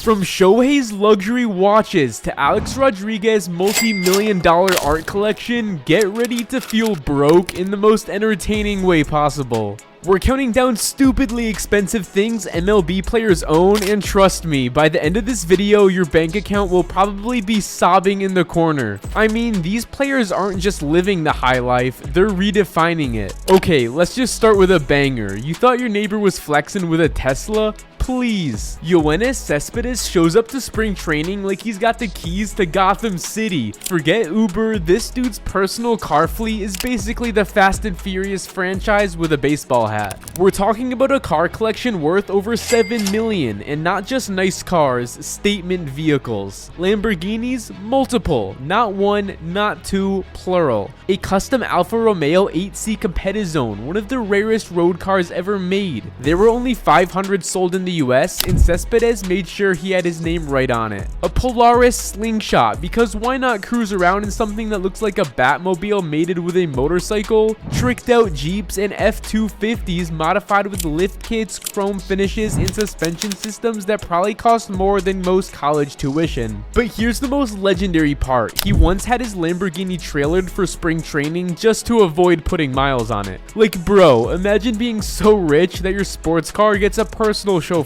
From Shohei's luxury watches to Alex Rodriguez's multi-million-dollar art collection, get ready to feel broke in the most entertaining way possible. We're counting down stupidly expensive things MLB players own, and trust me, by the end of this video, your bank account will probably be sobbing in the corner. I mean, these players aren't just living the high life, they're redefining it. Okay, let's just start with a banger. You thought your neighbor was flexing with a Tesla? Please. Yoenis Cespedes shows up to spring training like he's got the keys to Gotham City. Forget Uber, this dude's personal car fleet is basically the Fast and Furious franchise with a baseball hat. We're talking about a car collection worth over $7 million, and not just nice cars, statement vehicles. Lamborghinis, multiple, not one, not two, plural. A custom Alfa Romeo 8C Competizione, one of the rarest road cars ever made. There were only 500 sold in the US, and Cespedes made sure he had his name right on it. A Polaris slingshot, because why not cruise around in something that looks like a Batmobile mated with a motorcycle? Tricked out Jeeps and F-250s modified with lift kits, chrome finishes, and suspension systems that probably cost more than most college tuition. But here's the most legendary part. He once had his Lamborghini trailered for spring training just to avoid putting miles on it. Like, bro, imagine being so rich that your sports car gets a personal chauffeur.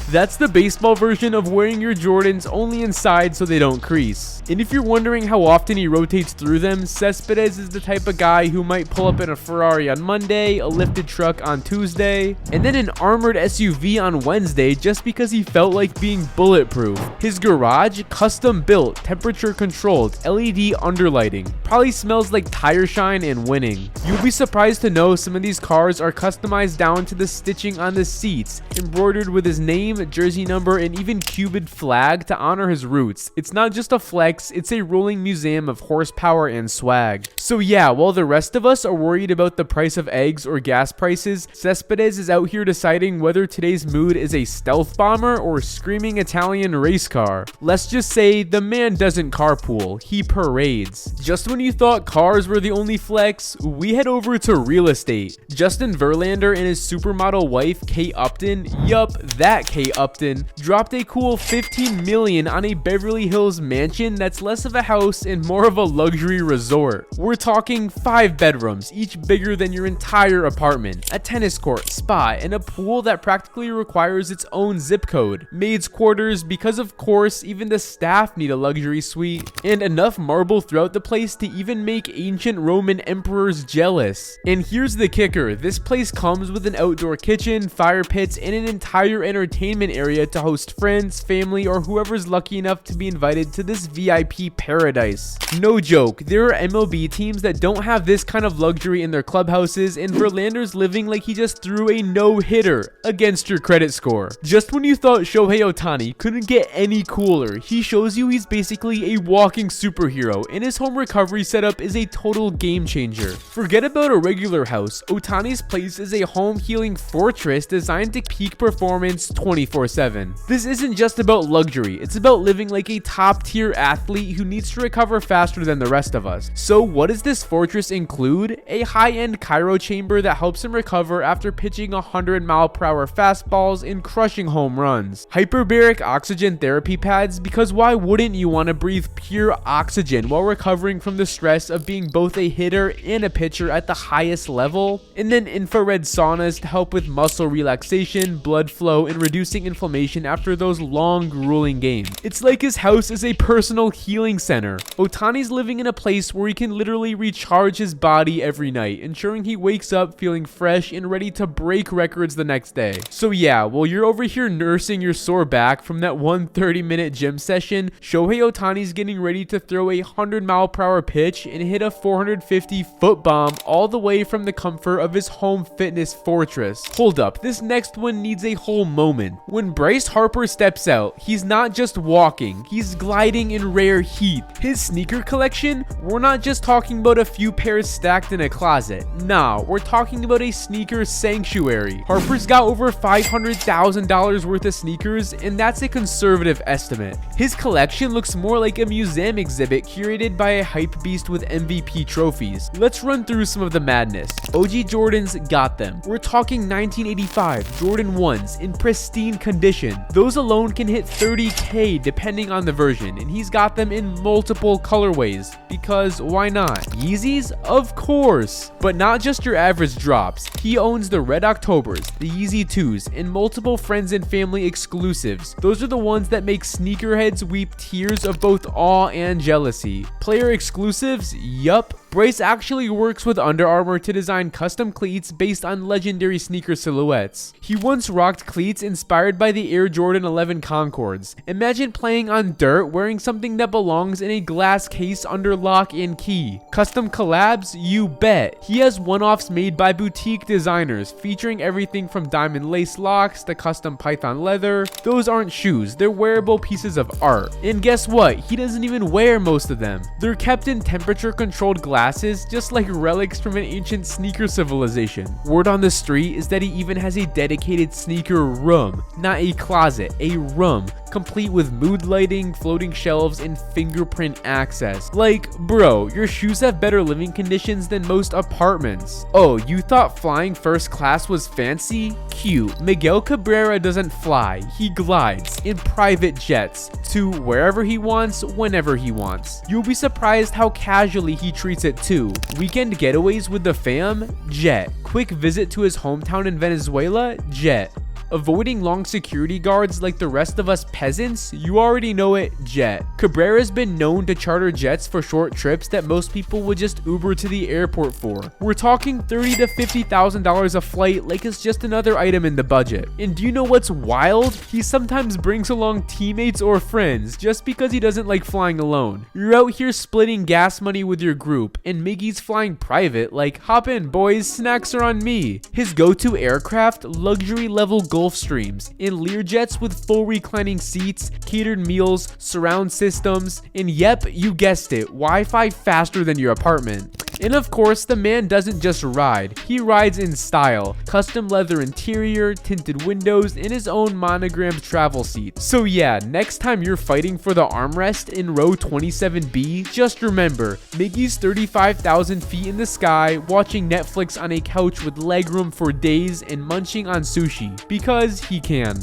That's the baseball version of wearing your Jordans only inside so they don't crease. And if you're wondering how often he rotates through them, Cespedes is the type of guy who might pull up in a Ferrari on Monday, a lifted truck on Tuesday, and then an armored SUV on Wednesday just because he felt like being bulletproof. His garage, custom built, temperature controlled, LED underlighting. Probably smells like tire shine and winning. You'll be surprised to know some of these cars are customized down to the stitching on the seats, embroidered with his name, jersey number, and even Cuban flag to honor his roots. It's not just a flex, it's a rolling museum of horsepower and swag. So yeah, while the rest of us are worried about the price of eggs or gas prices, Cespedes is out here deciding whether today's mood is a stealth bomber or screaming Italian race car. Let's just say the man doesn't carpool, he parades. Just when you thought cars were the only flex, we head over to real estate. Justin Verlander and his supermodel wife Kate Upton, yup, that Kate Upton, dropped a cool $15 million on a Beverly Hills mansion that's less of a house and more of a luxury resort. We're talking 5 bedrooms, each bigger than your entire apartment, a tennis court, spa, and a pool that practically requires its own zip code, maid's quarters because of course even the staff need a luxury suite, and enough marble throughout the place to even make ancient Roman emperors jealous. And here's the kicker, this place comes with an outdoor kitchen, fire pits, and an entire entertainment area to host friends, family, or whoever's lucky enough to be invited to this VIP paradise. No joke, there are MLB teams that don't have this kind of luxury in their clubhouses, and Verlander's living like he just threw a no-hitter against your credit score. Just when you thought Shohei Ohtani couldn't get any cooler, he shows you he's basically a walking superhero, and his home recovery setup is a total game changer. Forget about a regular house, Ohtani's place is a home healing fortress designed to peak performance 24/7. This isn't just about luxury, it's about living like a top-tier athlete who needs to recover faster than the rest of us. So what does this fortress include? A high-end cryo chamber that helps him recover after pitching 100-mile-per-hour fastballs and crushing home runs. Hyperbaric oxygen therapy pads, because why wouldn't you want to breathe pure oxygen while recovering from the stress of being both a hitter and a pitcher at the highest level? And then infrared saunas to help with muscle relaxation, blood flow, and reducing inflammation after those long, grueling games. It's like his house is a personal healing center. Ohtani's living in a place where he can literally recharge his body every night, ensuring he wakes up feeling fresh and ready to break records the next day. So yeah, while you're over here nursing your sore back from that one 30-minute gym session, Shohei Ohtani's getting ready to throw a 100-mile-per-hour pitch and hit a 450-foot bomb all the way from the comfort of his home fitness fortress. Hold up, this next one needs a whole moment. When Bryce Harper steps out, he's not just walking, he's gliding in rare heat. His sneaker collection, we're not just talking about a few pairs stacked in a closet. Nah, we're talking about a sneaker sanctuary. Harper's got over $500,000 worth of sneakers, and that's a conservative estimate. His collection looks more like a museum exhibit curated by a hype beast with MVP trophies. Let's run through some of the madness. OG Jordans got them. We're talking 1985 Jordan 1s in pristine condition. Those alone can hit $30K depending on the version, and he's got them in multiple colorways, because why not? Yeezys? Of course! But not just your average drops. He owns the Red Octobers, the Yeezy 2s, and multiple friends and family exclusives. Those are the ones that make sneakerheads weep tears of both awe and jealousy. Player exclusives? Yup. Bryce actually works with Under Armour to design custom cleats based on legendary sneaker silhouettes. He once rocked cleats inspired by the Air Jordan 11 Concords. Imagine playing on dirt wearing something that belongs in a glass case under lock and key. Custom collabs? You bet. He has one-offs made by boutique designers featuring everything from diamond lace locks to custom python leather. Those aren't shoes, they're wearable pieces of art. And guess what? He doesn't even wear most of them. They're kept in temperature-controlled glass, just like relics from an ancient sneaker civilization. Word on the street is that he even has a dedicated sneaker room, not a closet, a room, complete with mood lighting, floating shelves, and fingerprint access. Like, bro, your shoes have better living conditions than most apartments. Oh, you thought flying first class was fancy? Cute. Miguel Cabrera doesn't fly, he glides in private jets to wherever he wants, whenever he wants. You'll be surprised how casually he treats it too. Weekend getaways with the fam? Jet. Quick visit to his hometown in Venezuela? Jet. Avoiding long security guards like the rest of us peasants? You already know it, jet. Cabrera's been known to charter jets for short trips that most people would just Uber to the airport for. We're talking $30,000 to $50,000 a flight like it's just another item in the budget. And do you know what's wild? He sometimes brings along teammates or friends just because he doesn't like flying alone. You're out here splitting gas money with your group, and Miggy's flying private like, hop in boys, snacks are on me. His go-to aircraft, luxury level Gulfstreams, in Learjets with full reclining seats, catered meals, surround systems, and yep, you guessed it, Wi-Fi faster than your apartment. And of course, the man doesn't just ride, he rides in style. Custom leather interior, tinted windows, and his own monogrammed travel seat. So yeah, next time you're fighting for the armrest in row 27B, just remember, Miggy's 35,000 feet in the sky, watching Netflix on a couch with legroom for days and munching on sushi, because he can.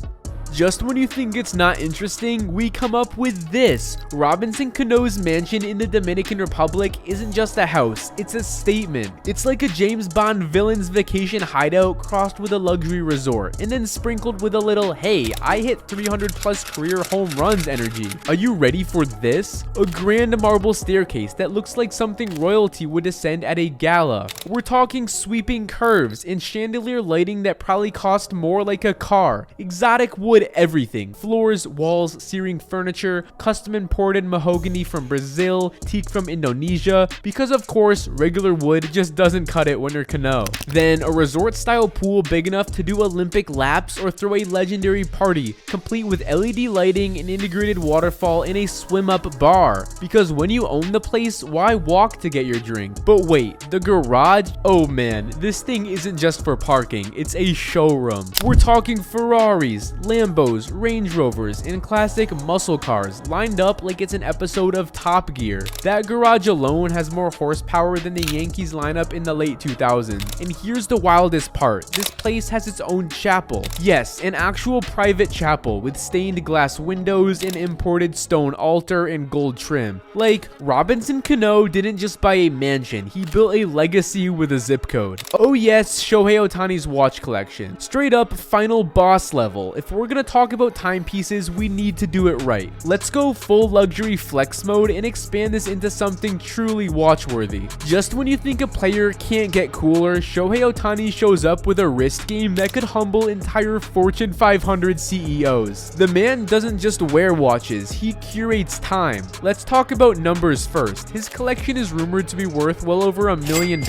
Just when you think it's not interesting, we come up with this. Robinson Cano's mansion in the Dominican Republic isn't just a house, it's a statement. It's like a James Bond villain's vacation hideout crossed with a luxury resort, and then sprinkled with a little, hey, I hit 300 plus career home runs energy. Are you ready for this? A grand marble staircase that looks like something royalty would descend at a gala. We're talking sweeping curves and chandelier lighting that probably cost more like a car. Exotic wood everything. Floors, walls, searing furniture, custom imported mahogany from Brazil, teak from Indonesia, because of course, regular wood just doesn't cut it when you're Cano. Then a resort style pool big enough to do Olympic laps or throw a legendary party, complete with LED lighting, an integrated waterfall, and a swim up bar. Because when you own the place, why walk to get your drink? But wait, the garage? Oh man, this thing isn't just for parking, it's a showroom. We're talking Ferraris, Lambos, Range Rovers, and classic muscle cars lined up like it's an episode of Top Gear. That garage alone has more horsepower than the Yankees lineup in the late 2000s. And here's the wildest part. This place has its own chapel. Yes, an actual private chapel with stained glass windows, an imported stone altar, and gold trim. Like, Robinson Cano didn't just buy a mansion, he built a legacy with a zip code. Oh yes, Shohei Ohtani's watch collection. Straight up final boss level. If we're gonna talk about timepieces, we need to do it right. Let's go full luxury flex mode and expand this into something truly watchworthy. Just when you think a player can't get cooler, Shohei Ohtani shows up with a wrist game that could humble entire Fortune 500 CEOs. The man doesn't just wear watches, he curates time. Let's talk about numbers first. His collection is rumored to be worth well over $1 million,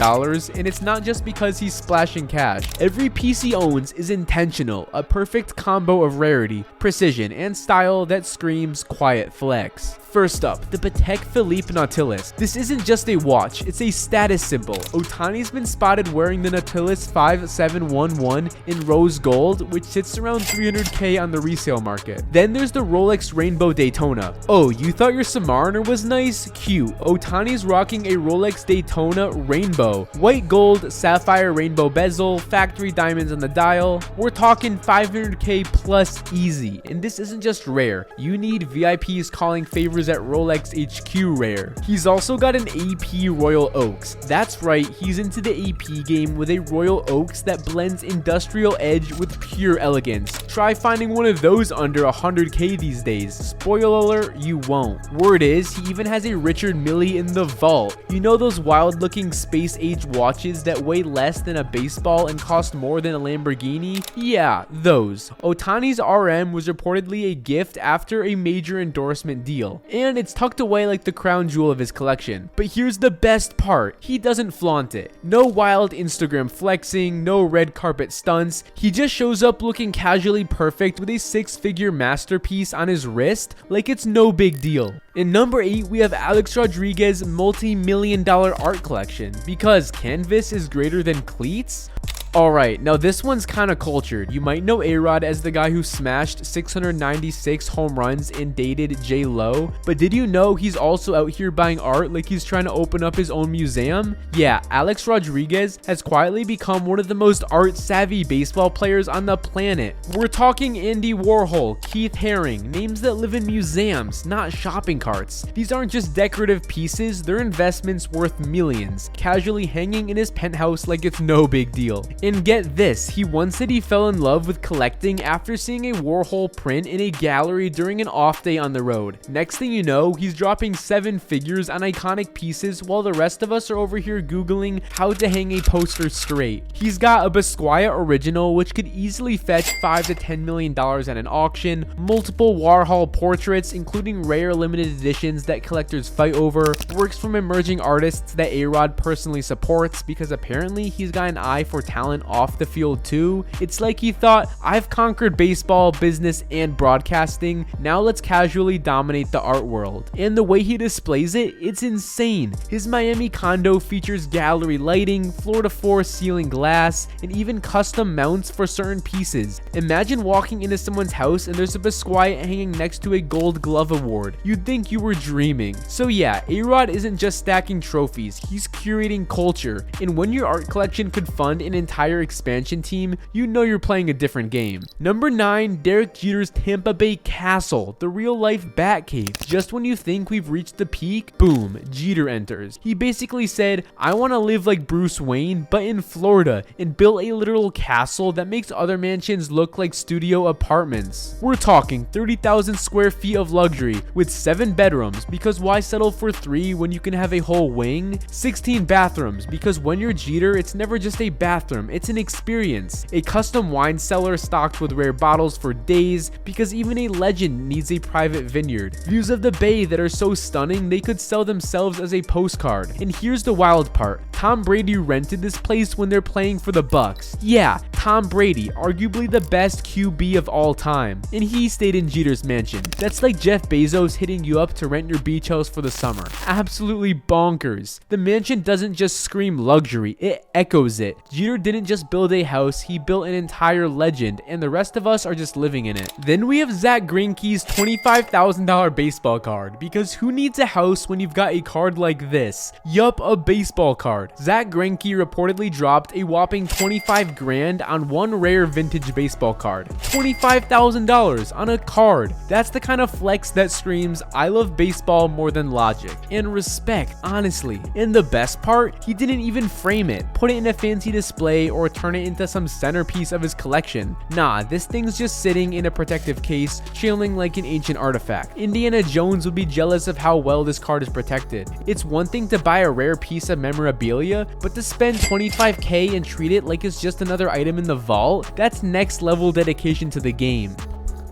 and it's not just because he's splashing cash. Every piece he owns is intentional, a perfect combo of rarity, precision, and style that screams quiet flex. First up, the Patek Philippe Nautilus. This isn't just a watch, it's a status symbol. Ohtani's been spotted wearing the Nautilus 5711 in rose gold, which sits around $300K on the resale market. Then there's the Rolex Rainbow Daytona. Oh, you thought your Submariner was nice? Cute. Ohtani's rocking a Rolex Daytona Rainbow. White gold, sapphire rainbow bezel, factory diamonds on the dial. We're talking $500K plus easy. And this isn't just rare. You need VIPs calling favors at Rolex HQ rare. He's also got an AP Royal Oaks. That's right, he's into the AP game with a Royal Oaks that blends industrial edge with pure elegance. Try finding one of those under 100K these days. Spoiler alert, you won't. Word is, he even has a Richard Mille in the vault. You know those wild looking space age watches that weigh less than a baseball and cost more than a Lamborghini? Yeah, those. Ohtani's RM was reportedly a gift after a major endorsement deal, and it's tucked away like the crown jewel of his collection. But here's the best part, he doesn't flaunt it. No wild Instagram flexing, no red carpet stunts. He just shows up looking casually perfect with a six-figure masterpiece on his wrist like it's no big deal. In number 8, we have Alex Rodriguez's multi-million-dollar art collection. Because canvas is greater than cleats? Alright, now this one's kinda cultured. You might know A-Rod as the guy who smashed 696 home runs and dated J-Lo, but did you know he's also out here buying art like he's trying to open up his own museum? Yeah, Alex Rodriguez has quietly become one of the most art-savvy baseball players on the planet. We're talking Andy Warhol, Keith Haring, names that live in museums, not shopping carts. These aren't just decorative pieces, they're investments worth millions, casually hanging in his penthouse like it's no big deal. And get this, he once said he fell in love with collecting after seeing a Warhol print in a gallery during an off day on the road. Next thing you know, he's dropping 7 figures on iconic pieces while the rest of us are over here googling how to hang a poster straight. He's got a Basquiat original which could easily fetch $5 to $10 million at an auction, multiple Warhol portraits including rare limited editions that collectors fight over, works from emerging artists that A-Rod personally supports because apparently he's got an eye for talent off the field too. It's like he thought, I've conquered baseball, business, and broadcasting, now let's casually dominate the art world. And the way he displays it, it's insane. His Miami condo features gallery lighting, floor-to-floor ceiling glass, and even custom mounts for certain pieces. Imagine walking into someone's house and there's a Basquiat hanging next to a Gold Glove award. You'd think you were dreaming. So yeah, A-Rod isn't just stacking trophies, he's curating culture. And when your art collection could fund an entire expansion team, you know you're playing a different game. Number 9, Derek Jeter's Tampa Bay Castle, the real-life Batcave. Just when you think we've reached the peak, boom, Jeter enters. He basically said, I want to live like Bruce Wayne, but in Florida, and built a literal castle that makes other mansions look like studio apartments. We're talking 30,000 square feet of luxury with 7 bedrooms, because why settle for 3 when you can have a whole wing? 16 bathrooms, because when you're Jeter, it's never just a bathroom, it's an experience. A custom wine cellar stocked with rare bottles for days, because even a legend needs a private vineyard. Views of the bay that are so stunning they could sell themselves as a postcard. And here's the wild part. Tom Brady rented this place when they're playing for the Bucks. Yeah, Tom Brady, arguably the best QB of all time. And he stayed in Jeter's mansion. That's like Jeff Bezos hitting you up to rent your beach house for the summer. Absolutely bonkers. The mansion doesn't just scream luxury, it echoes it. Jeter didn't just build a house, he built an entire legend, and the rest of us are just living in it. Then we have Zach Greinke's $25,000 baseball card, because who needs a house when you've got a card like this? Yup, a baseball card. Zach Greinke reportedly dropped a whopping 25 grand on one rare vintage baseball card. $25,000 on a card. That's the kind of flex that screams, I love baseball more than logic. And respect, honestly. And the best part, he didn't even frame it, put it in a fancy display, or turn it into some centerpiece of his collection. Nah, this thing's just sitting in a protective case, chilling like an ancient artifact. Indiana Jones would be jealous of how well this card is protected. It's one thing to buy a rare piece of memorabilia, but to spend $25K and treat it like it's just another item in the vault, that's next level dedication to the game.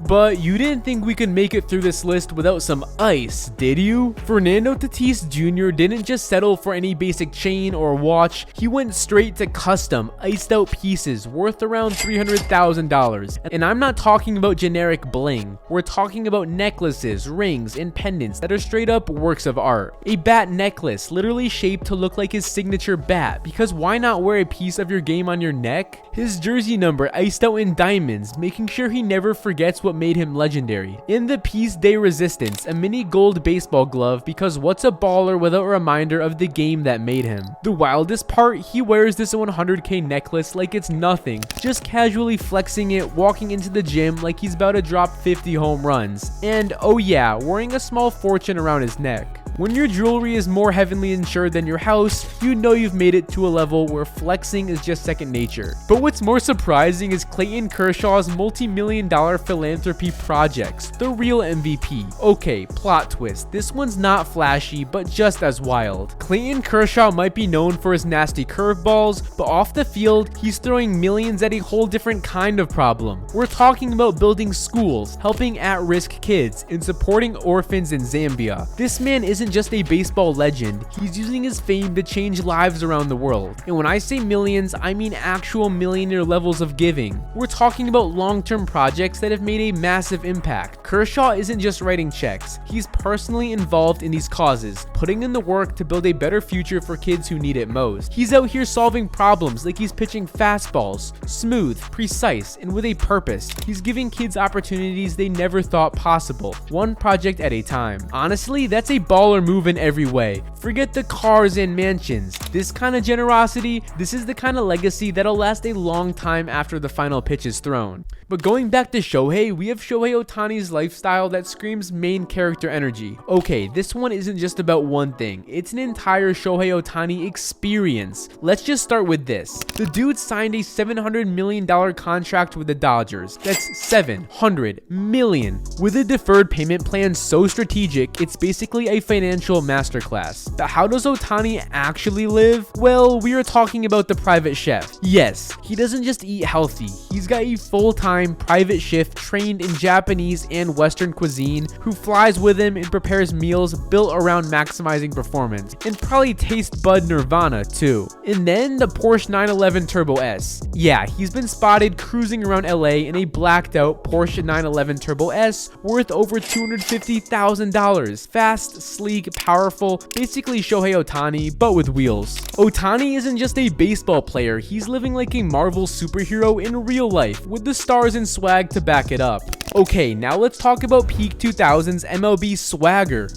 But you didn't think we could make it through this list without some ice, did you? Fernando Tatis Jr. didn't just settle for any basic chain or watch, he went straight to custom, iced out pieces worth around $300,000. And I'm not talking about generic bling, we're talking about necklaces, rings, and pendants that are straight up works of art. A bat necklace literally shaped to look like his signature bat, because why not wear a piece of your game on your neck? His jersey number iced out in diamonds, making sure he never forgets what made him legendary. In the piece de resistance, a mini gold baseball glove, because what's a baller without a reminder of the game that made him? The wildest part, he wears this 100K necklace like it's nothing, just casually flexing it, walking into the gym like he's about to drop 50 home runs. And oh yeah, wearing a small fortune around his neck. When your jewelry is more heavily insured than your house, you know you've made it to a level where flexing is just second nature. But what's more surprising is Clayton Kershaw's multi-million-dollar philanthropy projects, the real MVP. Okay, plot twist, this one's not flashy, but just as wild. Clayton Kershaw might be known for his nasty curveballs, but off the field, he's throwing millions at a whole different kind of problem. We're talking about building schools, helping at-risk kids, and supporting orphans in Zambia. This man isn't just a baseball legend, he's using his fame to change lives around the world. And when I say millions, I mean actual millionaire levels of giving. We're talking about long-term projects that have made a massive impact. Kershaw isn't just writing checks, he's personally involved in these causes, putting in the work to build a better future for kids who need it most. He's out here solving problems like he's pitching fastballs, smooth, precise, and with a purpose. He's giving kids opportunities they never thought possible, one project at a time. Honestly, that's a baller move in every way. Forget the cars and mansions. This kind of generosity, this is the kind of legacy that'll last a long time after the final pitch is thrown. But going back to Shohei, we have Shohei Ohtani's lifestyle that screams main character energy. Okay, this one isn't just about one thing, it's an entire Shohei Ohtani experience. Let's just start with this. The dude signed a $700 million contract with the Dodgers. That's $700 million. With a deferred payment plan so strategic, it's basically a financial masterclass. But how does Ohtani actually live? Well, we are talking about the private chef. Yes, he doesn't just eat healthy, he's got a full-time private chef trained in Japanese and Western cuisine who flies with him and prepares meals built around maximizing performance, and probably taste bud nirvana too. And then the Porsche 911 Turbo S. Yeah, he's been spotted cruising around LA in a blacked out Porsche 911 Turbo S worth over $250,000. Fast, sleek, powerful, basically Shohei Ohtani, but with wheels. Ohtani isn't just a baseball player, he's living like a Marvel superhero in real life, with the stars and swag to back it up. Okay, now let's talk about peak 2000s MLB swagger.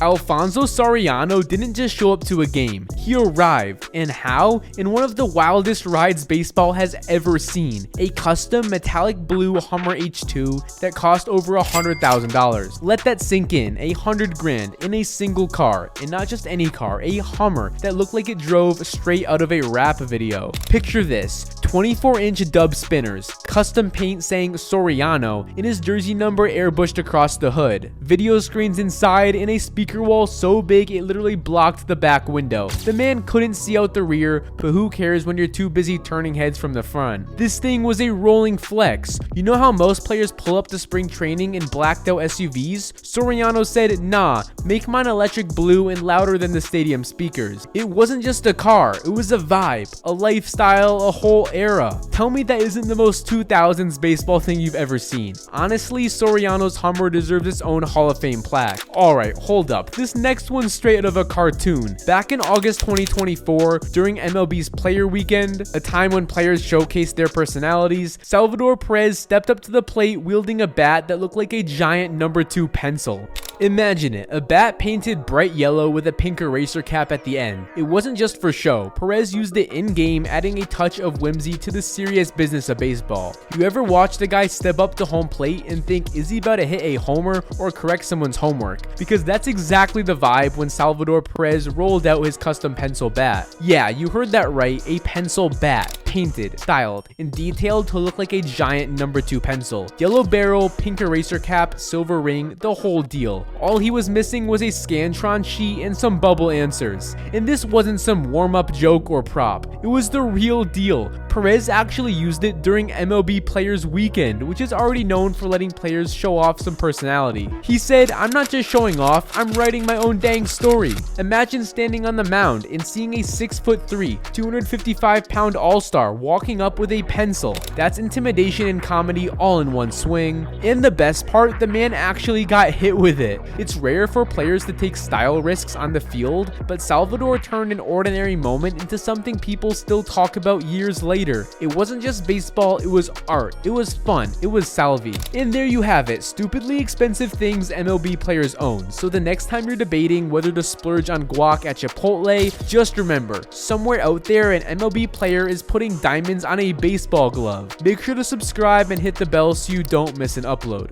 Alfonso Soriano didn't just show up to a game, he arrived. And how? In one of the wildest rides baseball has ever seen. A custom metallic blue Hummer H2 that cost over $100,000. Let that sink in, $100,000 in a single car, and not just any car, a Hummer that looked like it drove straight out of a rap video. Picture this, 24-inch dub spinners, custom paint saying Soriano, and his jersey number airbushed across the hood. Video screens inside, and a speaker wall so big it literally blocked the back window. The man couldn't see out the rear, but who cares when you're too busy turning heads from the front. This thing was a rolling flex. You know how most players pull up to spring training in blacked out SUVs? Soriano said, nah, make mine electric blue and louder than the stadium speakers. It wasn't just a car, it was a vibe, a lifestyle, a whole era. Tell me that isn't the most 2000s baseball thing you've ever seen. Honestly, Soriano's Hummer deserves its own Hall of Fame plaque. Alright, hold up. This next one's straight out of a cartoon. Back in August 2024, during MLB's Player Weekend, a time when players showcased their personalities, Salvador Perez stepped up to the plate wielding a bat that looked like a giant number 2 pencil. Imagine it, a bat painted bright yellow with a pink eraser cap at the end. It wasn't just for show. Perez used it in-game, adding a touch of whimsy to the serious business of baseball. You ever watch the guy step up to home plate and think, is he about to hit a homer or correct someone's homework? Because that's exactly the vibe when Salvador Perez rolled out his custom pencil bat. Yeah, you heard that right, a pencil bat. Painted, styled, and detailed to look like a giant number 2 pencil. Yellow barrel, pink eraser cap, silver ring, the whole deal. All he was missing was a Scantron sheet and some bubble answers. And this wasn't some warm-up joke or prop. It was the real deal. Perez actually used it during MLB Players Weekend, which is already known for letting players show off some personality. He said, "I'm not just showing off, I'm writing my own dang story." Imagine standing on the mound and seeing a 6'3", 255-pound all-star walking up with a pencil. That's intimidation and comedy all in one swing. And the best part, the man actually got hit with it. It's rare for players to take style risks on the field, but Salvador turned an ordinary moment into something people still talk about years later. It wasn't just baseball, it was art, it was fun, it was Salvi. And there you have it, stupidly expensive things MLB players own. So the next time you're debating whether to splurge on guac at Chipotle, just remember, somewhere out there an MLB player is putting diamonds on a baseball glove. Make sure to subscribe and hit the bell so you don't miss an upload.